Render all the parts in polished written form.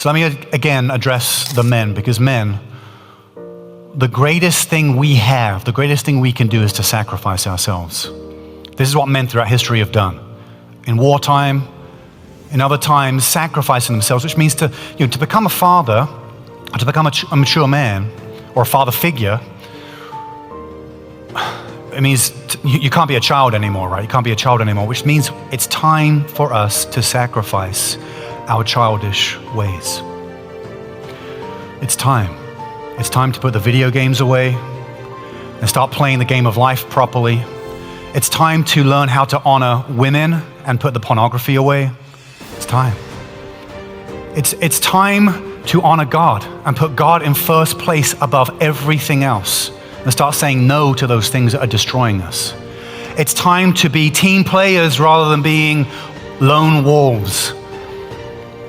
So let me again address the men, because men, the greatest thing we have, the greatest thing we can do is to sacrifice ourselves. This is what men throughout history have done. In wartime, in other times, sacrificing themselves, which means to become a father, to become a mature man, or a father figure. It means you can't be a child anymore, right? You can't be a child anymore, which means it's time for us to sacrifice our childish ways. It's time. It's time to put the video games away and start playing the game of life properly. It's time to learn how to honor women and put the pornography away. It's time. It's time to honor God and put God in first place above everything else and start saying no to those things that are destroying us. It's time to be team players rather than being lone wolves.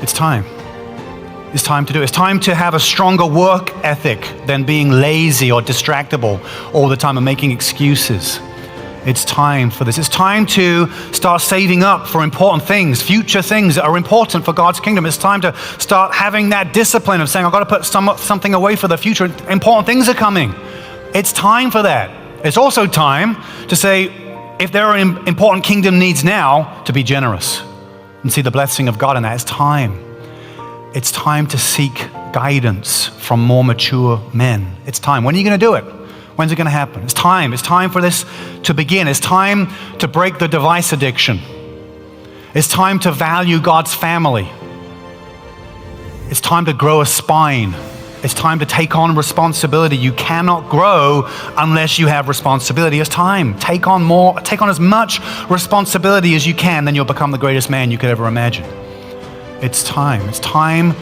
It's time. It's time to do it. It's time to have a stronger work ethic than being lazy or distractible all the time and making excuses. It's time for this. It's time to start saving up for important things, future things that are important for God's kingdom. It's time to start having that discipline of saying, I've got to put something away for the future. Important things are coming. It's time for that. It's also time to say, if there are important kingdom needs now, to be generous and see the blessing of God in that. It's time. It's time to seek guidance from more mature men. It's time. When are you going to do it? When's it going to happen? It's time. It's time for this to begin. It's time to break the device addiction. It's time to value God's family. It's time to grow a spine. It's time to take on responsibility. You cannot grow unless you have responsibility. It's time. Take on as much responsibility as you can, then you'll become the greatest man you could ever imagine. It's time. It's time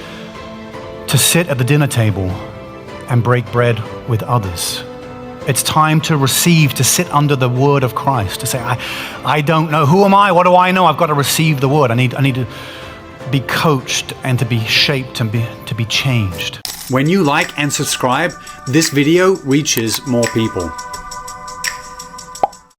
to sit at the dinner table and break bread with others. It's time to receive, to sit under the word of Christ, to say, I don't know. Who am I? What do I know? I've got to receive the word. I need to be coached and to be shaped and to be changed. When you like and subscribe, this video reaches more people.